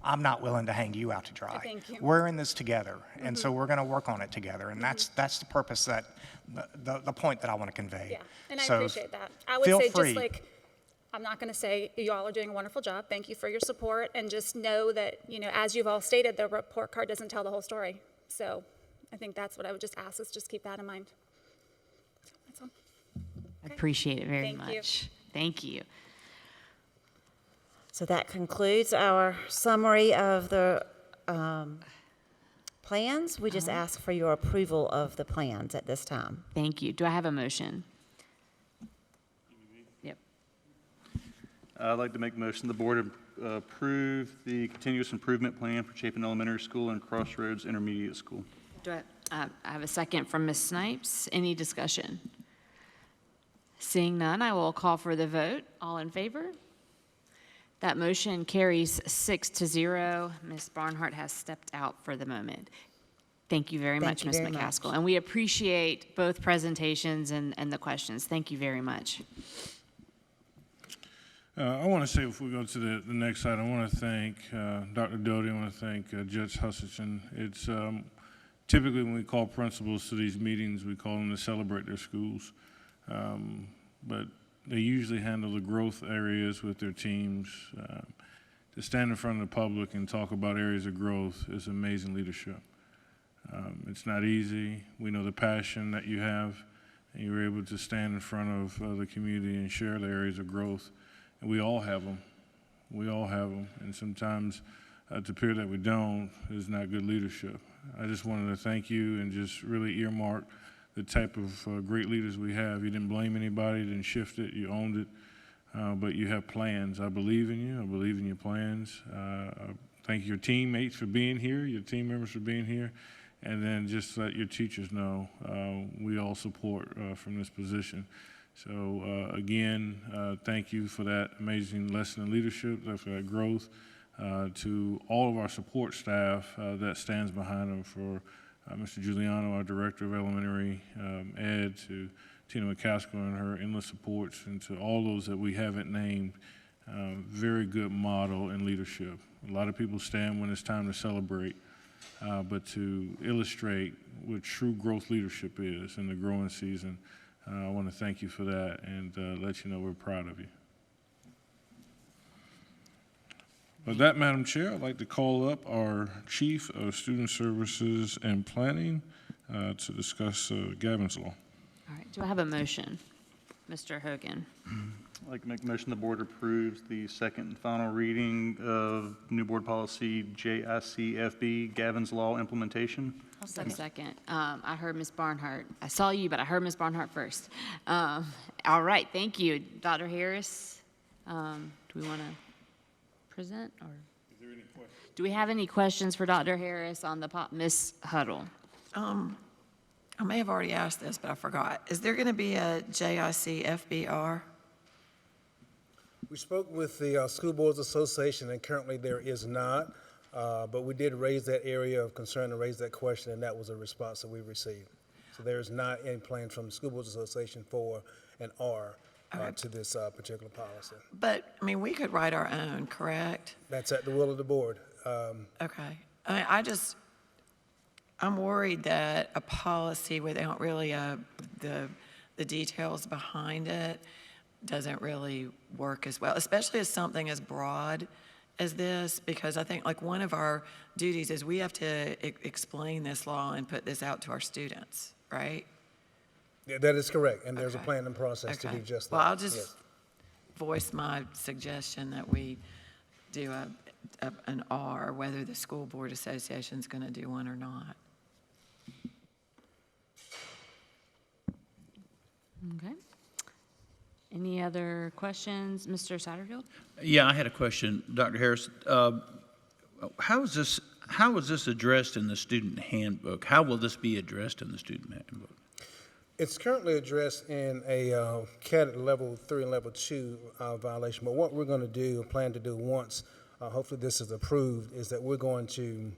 I'm not willing to hang you out to dry. Thank you. We're in this together, and so we're going to work on it together, and that's the purpose that the point that I want to convey. Yeah, and I So appreciate that. I would feel say free. just like, I'm not going to say y'all are doing a wonderful job. Thank you for your support, and just know that, you know, as you've all stated, the report card doesn't tell the whole story. So I think that's what I would just ask, is just keep that in mind. That's all. I appreciate it very Thank you. much. Thank you. So that concludes our summary of the plans. We just ask for your approval of the plans at this time. Thank you. Do I have a motion? Yep. I'd like to make a motion the board approve the continuous improvement plan for Chapin Elementary School and Crossroads Intermediate School. Do I have a second from Ms. Snipes. Any discussion? Seeing none, I will call for the vote. All in favor? That motion carries 6-0. Ms. Barnhart has stepped out for the moment. Thank you very much, you Ms. very much. McCaskill. And we appreciate both presentations and the questions. Thank you very much. I want to say, if we go to the next slide, I want to thank Dr. Doty. I want to thank Judge Husserson. It's typically when we call principals to these meetings, we call them to celebrate their schools. But they usually handle the growth areas with their teams. To stand in front of the public and talk about areas of growth is amazing leadership. It's not easy. We know the passion that you have, and you're able to stand in front of the community and share the areas of growth. And we all have them. We all have them. And sometimes to appear that we don't is not good leadership. I just wanted to thank you and just really earmark the type of great leaders we have. You didn't blame anybody, didn't shift it, you owned it, but you have plans. I believe in you, I believe in your plans. Thank your teammates for being here, your team members for being here, and then just let your teachers know we all support from this position. So again, thank you for that amazing lesson in leadership, for that growth, to all of our support staff that stands behind them, for Mr. Giuliano, our Director of Elementary Ed, to Tina McCaskill and her endless supports, and to all those that we haven't named. Very good model in leadership. A lot of people stand when it's time to celebrate, but to illustrate what true growth leadership is in the growing season, I want to thank you for that and let you know we're proud of you. With that, Madam Chair, I'd like to call up our Chief of Student Services and Planning to discuss Gavin's Law. All right, do I have a motion? Mr. Hogan. I'd like to make a motion the board approves the second and final reading of new board policy JICFB, Gavin's Law implementation. I'll second. I heard Ms. Barnhart. I saw you, but I heard Ms. Barnhart first. All right, thank you. Dr. Harris, do we want to present, or? Is there any questions? Do we have any questions for Dr. Harris on the Ms. Huddle? I may have already asked this, but I forgot. Is there going to be a JIC FBR? We spoke with the School Boards Association, and currently there is not, but we did raise that area of concern and raise that question, and that was a response that we received. So there is not any plan from the School Boards Association for an R to this particular policy. But, I mean, we could write our own, correct? That's at the will of the board. Okay. I mean, I'm worried that a policy without really the details behind it doesn't really work as well, especially as something as broad as this, because I think like one of our duties is we have to explain this law and put this out to our students, right? Yeah, that is correct, and there's a Okay. plan and process to do just that. Well, I'll just Yes. voice my suggestion that we do an R, whether the School Board Association's going to do one or not. Okay. Any other questions? Mr. Satterfield? Yeah, I had a question, Dr. Harris. How is this addressed in the student handbook? How will this be addressed in the student handbook? It's currently addressed in a CAD level 3 and level 2 violation, but what we're going to do, plan to do once, hopefully this is approved, is that we're going to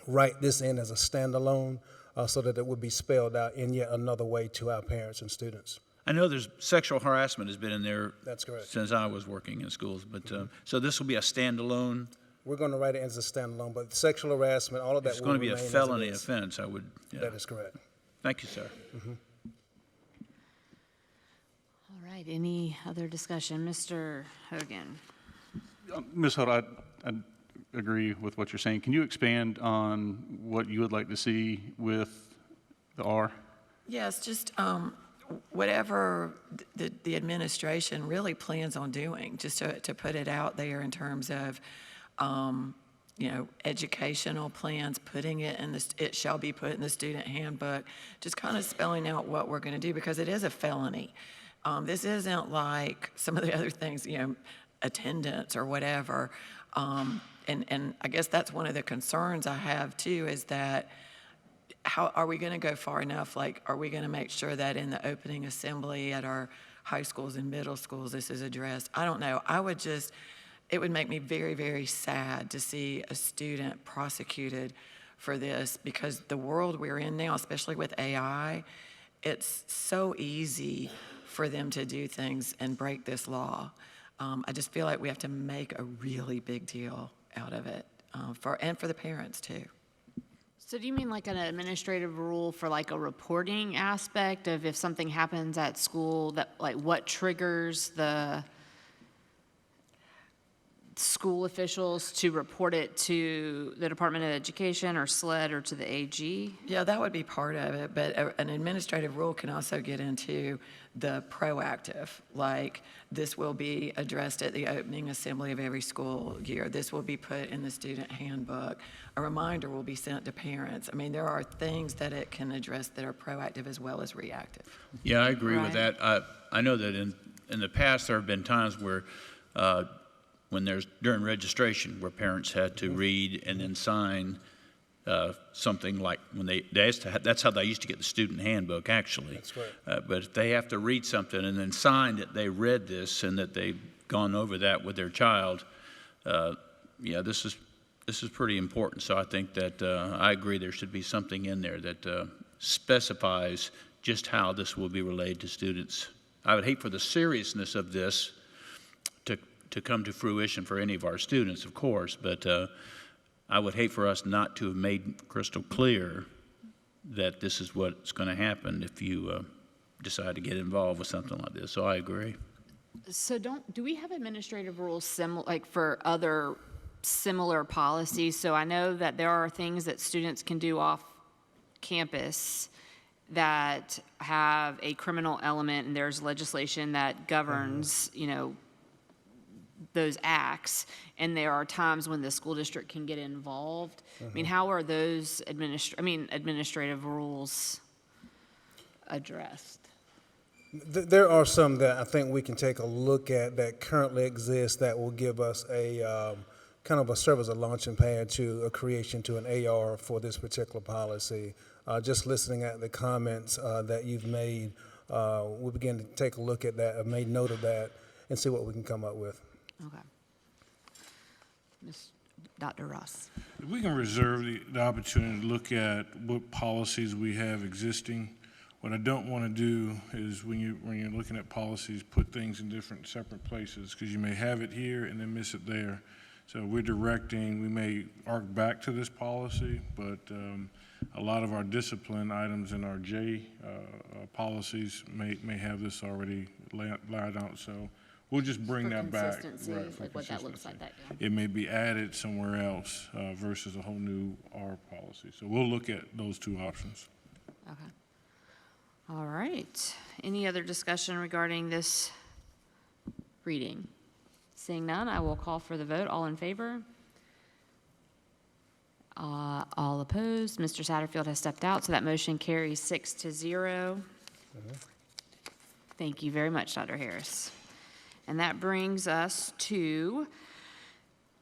write this in as a standalone so that it would be spelled out in yet another way to our parents and students. I know there's sexual harassment has been in there. That's correct. Since I was working in schools, but, so this will be a standalone, We're going to write it as a standalone, but sexual harassment, all of that it's will going to be a remain as it felony is. offense, I would, yeah. That is correct. Thank you, sir. All right, any other discussion? Mr. Hogan? Ms. Huddle, I agree with what you're saying. Can you expand on what you would like to see with the R? Yes, just whatever the administration really plans on doing, just to put it out there in terms of, educational plans, putting it in it shall be put in the student handbook, just kind of spelling out what we're going to do, because it is a felony. This isn't like some of the other things, attendance or whatever. And I guess that's one of the concerns I have too, is that how are we going to go far enough? Like, are we going to make sure that in the opening assembly at our high schools and middle schools this is addressed? I don't know. It would make me very, very sad to see a student prosecuted for this, because the world we're in now, especially with AI, it's so easy for them to do things and break this law. I just feel like we have to make a really big deal out of it, for the parents too. So do you mean like an administrative rule for like a reporting aspect of if something happens at school, that like what triggers the school officials to report it to the Department of Education or SLED or to the AG? Yeah, that would be part of it, but an administrative rule can also get into the proactive, like this will be addressed at the opening assembly of every school year. This will be put in the student handbook. A reminder will be sent to parents. I mean, there are things that it can address that are proactive as well as reactive. Yeah, I agree with Right. that. I know that in the past, there have been times where, when during registration, where parents had to read and then sign something like when they used to that's how they used to get the student handbook, actually. That's right. But if they have to read something and then sign that they read this and that they've gone over that with their child, this is pretty important. So I think that I agree there should be something in there that specifies just how this will be relayed to students. I would hate for the seriousness of this to come to fruition for any of our students, of course, but I would hate for us not to have made crystal clear that this is what's going to happen if you decide to get involved with something like this. So I agree. So do we have administrative rules like for other similar policies? So I know that there are things that students can do off campus that have a criminal element, and there's legislation that governs, those acts, and there are times when the school district can get involved. I mean, how are those administrative rules addressed? There are some that I think we can take a look at that currently exist that will give us a kind of a serve as a launching pad to a creation to an AR for this particular policy. Just listening at the comments that you've made, we'll begin to take a look at that. I've made note of that and see what we can come up with. Okay. Dr. Ross. If we can reserve the opportunity to look at what policies we have existing. What I don't want to do is when you're looking at policies, put things in different separate places, because you may have it here and then miss it there. So we're directing, we may arc back to this policy, but a lot of our discipline items in our J policies may have this already laid out. So we'll just bring that back. Consistency, Right, like what that looks like. Yeah. It may be added somewhere else versus a whole new R policy. So we'll look at those two options. Okay. All right. Any other discussion regarding this reading? Seeing none, I will call for the vote. All in favor? All opposed? Mr. Satterfield has stepped out, so that motion carries 6-0. Thank you very much, Dr. Harris. And that brings us to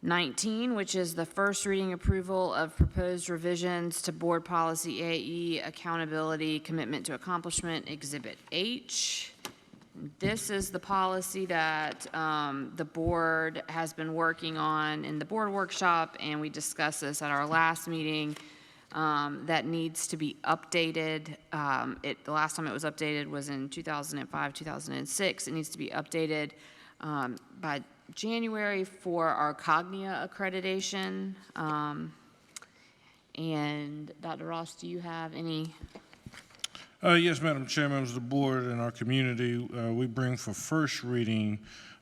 19, which is the first reading approval of proposed revisions to Board Policy AE Accountability Commitment to Accomplishment, Exhibit H. This is the policy that the board has been working on in the board workshop, and we discussed this at our last meeting, that needs to be updated. The last time it was updated was in 2005, 2006. It needs to be updated by January for our Cognia accreditation. And Dr. Ross, do you have any? Yes, Madam Chair, members of the board and our community, we bring for first reading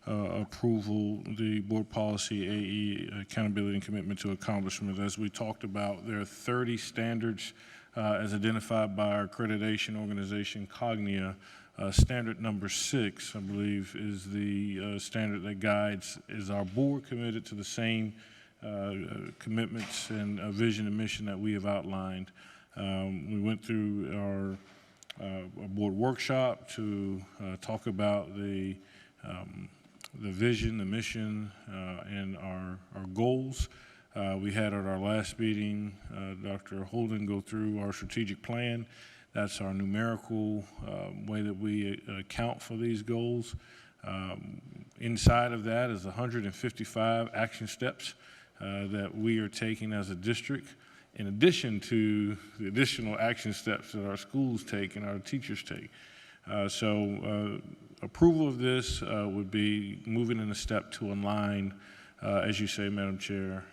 approval the Board Policy AE Accountability and Commitment to Accomplishment. As we talked about, there are 30 standards as identified by our accreditation organization, Cognia. Standard number 6, I believe, is the standard that guides, is our board committed to the same commitments and vision and mission that we have outlined. We went through our board workshop to talk about the vision, the mission, and our goals. We had at our last meeting, Dr. Holden go through our strategic plan. That's our numerical way that we account for these goals. Inside of that is 155 action steps that we are taking as a district, in addition to the additional action steps that our schools take and our teachers take. So approval of this would be moving in a step to align, as you say, Madam Chair,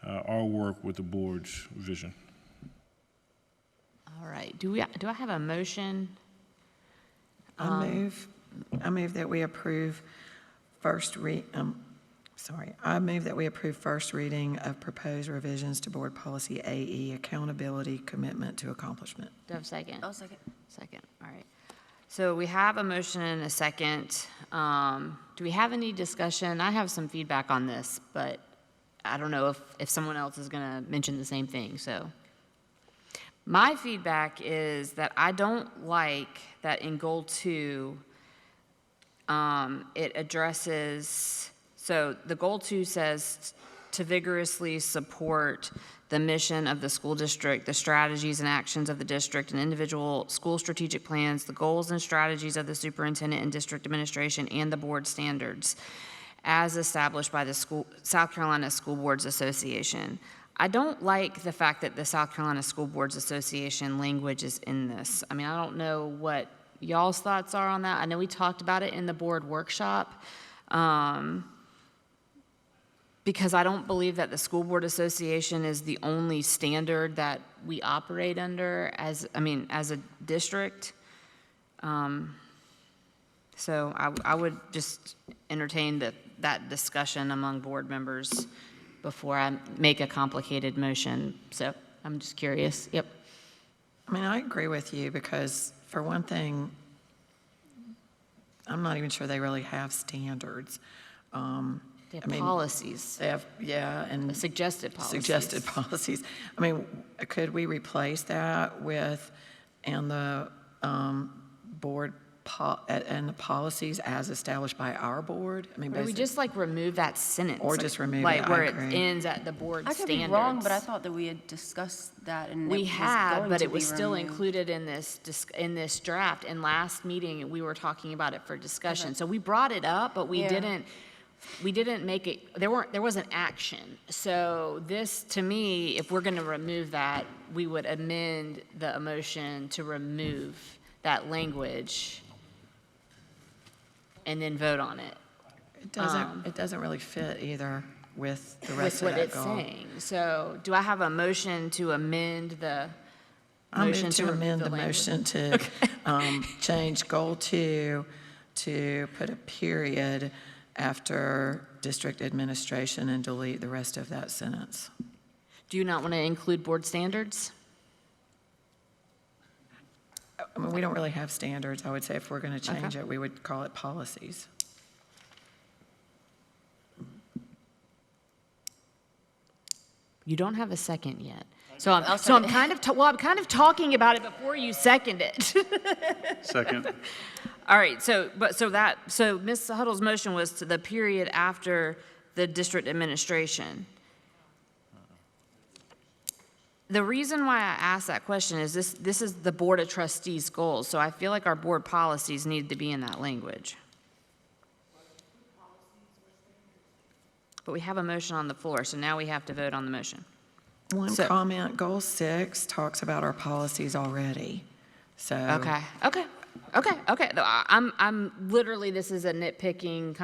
our work with the board's vision. All right, do I have a motion? I move that we approve I move that we approve first reading of proposed revisions to Board Policy AE Accountability Commitment to Accomplishment. Do I have a second? I'll second. Second, all right. So we have a motion and a second. Do we have any discussion? I have some feedback on this, but I don't know if someone else is going to mention the same thing, so. My feedback is that I don't like that in Goal 2, it addresses, so the Goal 2 says to vigorously support the mission of the school district, the strategies and actions of the district, and individual school strategic plans, the goals and strategies of the superintendent and district administration, and the board standards as established by the South Carolina School Boards Association. I don't like the fact that the South Carolina School Boards Association language is in this. I mean, I don't know what y'all's thoughts are on that. I know we talked about it in the board workshop, because I don't believe that the School Board Association is the only standard that we operate under as a district. So I would just entertain that discussion among board members before I make a complicated motion. So I'm just curious. Yep. I mean, I agree with you because, for one thing, I'm not even sure they really have standards. They have policies. They have, yeah, and Suggested policies. Suggested policies. I mean, could we replace that with, and the board and the policies as established by our board? I mean, Or we just remove that sentence. Or just remove like it, I where it agree. ends at the board I could standards. be wrong, but I thought that we had discussed that and We it was have, going but to it was be still removed. included in this draft. And last meeting, we were talking about it for discussion. So we brought it up, but we Yeah. didn't make it, there wasn't action. So this, to me, if we're going to remove that, we would amend the motion to remove that language and then vote on it. It doesn't really fit either with the With rest of what that it's goal. saying. So do I have a motion to amend the I motion move to remove amend the the language? motion to change Goal 2 to put a period after district administration and delete the rest of that sentence. Do you not want to include board standards? I mean, we don't really have standards. I would say if we're going to change it, we would call it policies. You don't have a second yet. So I'm kind of talking about it before you second it. Second. All right, so Ms. Huddle's motion was to the period after the district administration. The reason why I asked that question is this is the Board of Trustees' goals, so I feel like our board policies need to be in that language. But we have a motion on the floor, so now we have to vote on the motion. One So- comment, Goal 6 talks about our policies already, so. Okay. No, I'm literally, this is a nitpicking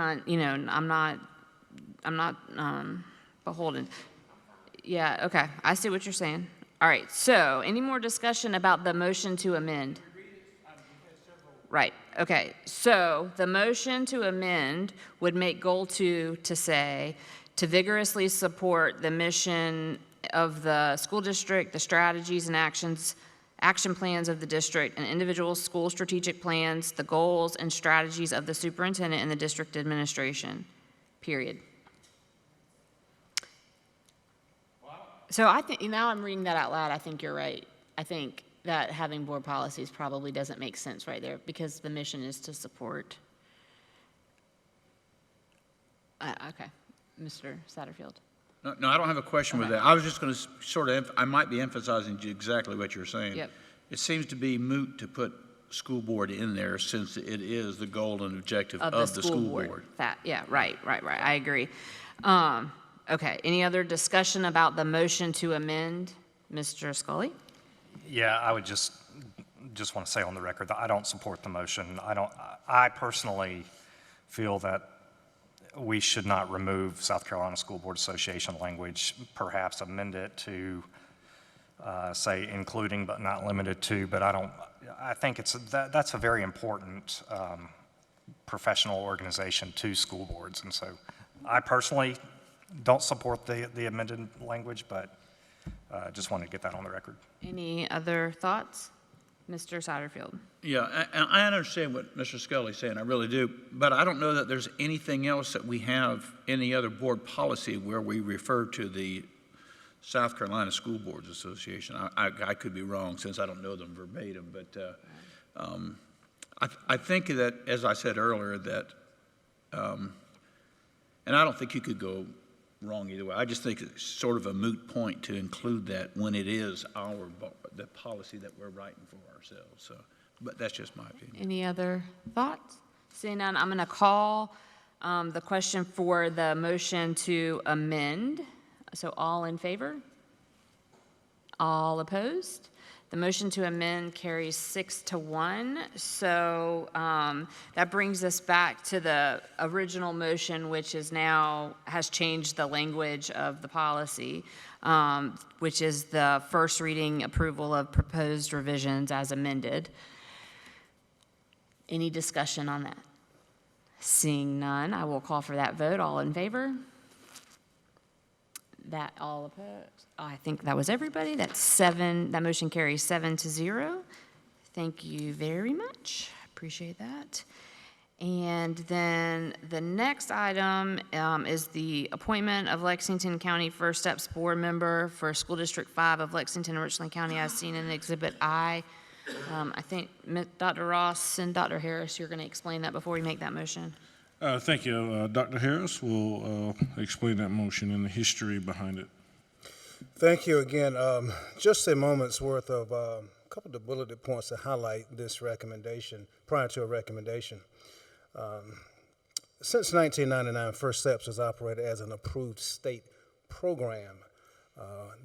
I'm not beholden. Yeah, okay, I see what you're saying. All right, so any more discussion about the motion to amend? Right, okay, so the motion to amend would make goal 2 to say, to vigorously support the mission of the school district, the strategies and action plans of the district, and individual school strategic plans, the goals and strategies of the superintendent and the district administration, period. So I think, now I'm reading that out loud, I think you're right. I think that having board policies probably doesn't make sense right there, because the mission is to support. Okay, Mr. Satterfield. No, I don't have a question with that. I was just going to I might be emphasizing exactly what you're saying. Yep. It seems to be moot to put school board in there since it is the goal and objective of the school board. Yeah, right, I agree. Okay, any other discussion about the motion to amend? Mr. Scully? Yeah, I would just want to say on the record that I don't support the motion. I personally feel that we should not remove South Carolina School Board Association language, perhaps amend it to say including but not limited to, but I think that's a very important professional organization to school boards. And so I personally don't support the amended language, but just wanted to get that on the record. Any other thoughts? Mr. Satterfield? Yeah, and I understand what Mr. Scully's saying, I really do, but I don't know that there's anything else that we have, any other board policy where we refer to the South Carolina School Boards Association. I could be wrong since I don't know them verbatim, but I think that, as I said earlier, that, and I don't think you could go wrong either way. I just think it's sort of a moot point to include that when it is the policy that we're writing for ourselves. So, but that's just my opinion. Any other thoughts? Seeing none, I'm going to call the question for the motion to amend. So all in favor? All opposed? The motion to amend carries 6-1. So that brings us back to the original motion, which is now has changed the language of the policy, which is the first reading approval of proposed revisions as amended. Any discussion on that? Seeing none, I will call for that vote. All in favor? That all opposed? I think that was everybody. That's 7. That motion carries 7-0. Thank you very much. Appreciate that. And then the next item is the appointment of Lexington County First Steps Board Member for School District 5 of Lexington and Richland County, as seen in Exhibit I. I think Dr. Ross and Dr. Harris, you're going to explain that before we make that motion. Thank you. Dr. Harris will explain that motion and the history behind it. Thank you again. Just a moment's worth of a couple of bulleted points to highlight this recommendation, prior to a recommendation. Since 1999, First Steps has operated as an approved state program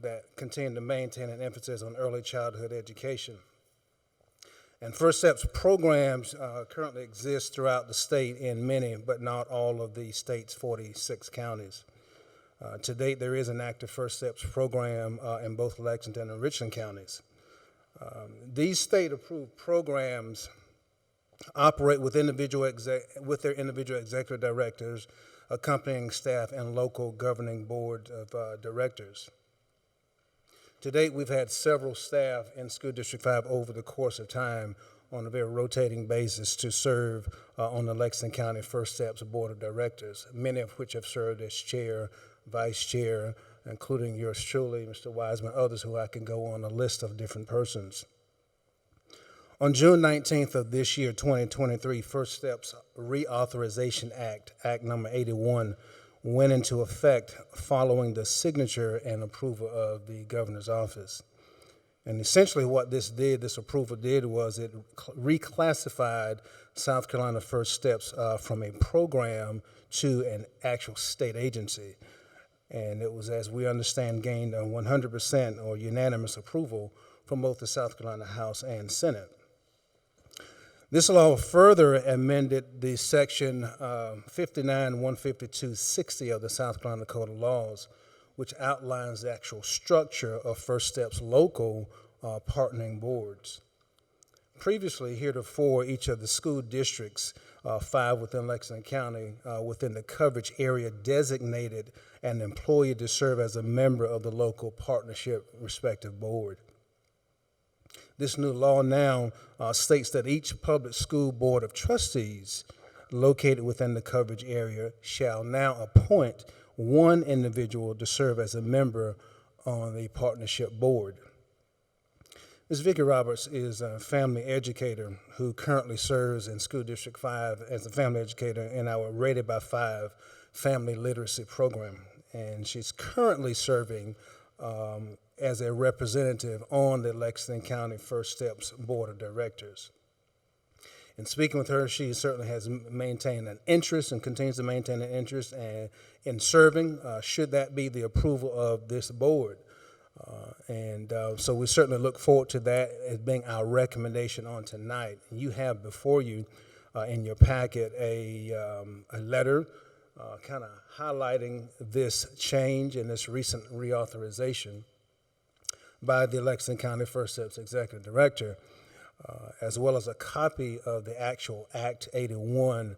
that continued to maintain an emphasis on early childhood education. And First Steps programs currently exist throughout the state in many, but not all of the state's 46 counties. To date, there is an active First Steps program in both Lexington and Richland counties. These state-approved programs operate with their individual executive directors, accompanying staff, and local governing board of directors. To date, we've had several staff in School District 5 over the course of time on a very rotating basis to serve on the Lexington County First Steps Board of Directors, many of which have served as chair, vice chair, including yours truly, Mr. Wiseman, others who I can go on a list of different persons. On June 19th of this year, 2023, First Steps Reauthorization Act, Act number 81, went into effect following the signature and approval of the governor's office. And essentially what this approval did was it reclassified South Carolina First Steps from a program to an actual state agency. And it was, as we understand, gained 100% or unanimous approval from both the South Carolina House and Senate. This law further amended the section 59-152-60 of the South Carolina Code of Laws, which outlines the actual structure of First Steps local partnering boards. Previously, heretofore, each of the school districts, 5 within Lexington County, within the coverage area designated an employee to serve as a member of the local partnership respective board. This new law now states that each public school board of trustees located within the coverage area shall now appoint one individual to serve as a member on the partnership board. Ms. Vicki Roberts is a family educator who currently serves in School District 5 as a family educator in our Rated by 5 family literacy program. And she's currently serving as a representative on the Lexington County First Steps Board of Directors. In speaking with her, she certainly has maintained an interest and continues to maintain an interest in serving, should that be the approval of this board. So we certainly look forward to that as being our recommendation on tonight. You have before you in your packet a letter kind of highlighting this change and this recent reauthorization by the Lexington County First Steps Executive Director, as well as a copy of the actual Act 81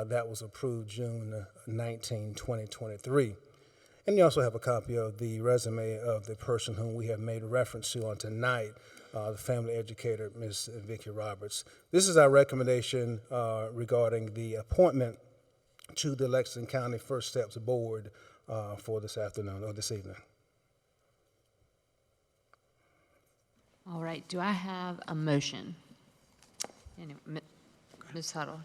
that was approved June 19, 2023. And you also have a copy of the resume of the person whom we have made reference to on tonight, the family educator, Ms. Vicki Roberts. This is our recommendation regarding the appointment to the Lexington County First Steps Board for this afternoon or this evening. All right, do I have a motion? Ms. Huddle.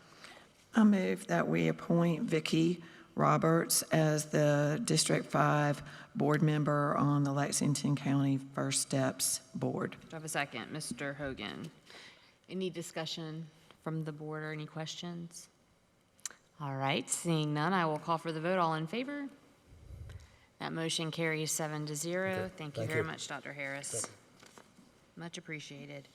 I move that we appoint Vicki Roberts as the District 5 board member on the Lexington County First Steps Board. Do I have a second? Mr. Hogan. Any discussion from the board or any questions? All right, seeing none, I will call for the vote. All in favor? That motion carries 7-0. Thank you very much, Dr. Harris. Much appreciated.